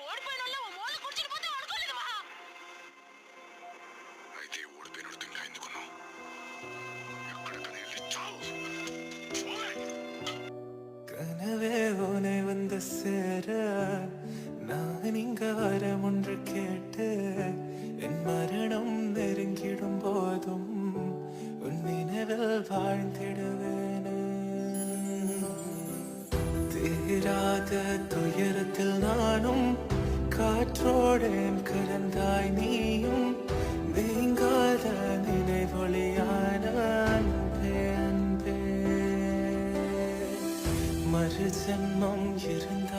ఓడిపోయిన ఓ మూల కూర్చుని పోతే అనుకోలేదు మహా. అయితే ఓడిపోయినట్టు ఇంకా ఎందుకున్నావు? ఎక్కడికని వెళ్ళి చావు. கனவே உனை வந்து சேர நான் இங்க வரம் ஒன்று கேட்டு என் மரணம் நெருங்கிடும் போதும் உன் நினைவில் வாழ்ந்திடுவேனே. தீராத துயரத்தில் நானும் காற்றோடேன் கலந்தாய் நீயும் நீங்காத நினைவொளியான அன்பே அன்பே. மறு ஜென்மம் இருந்தால்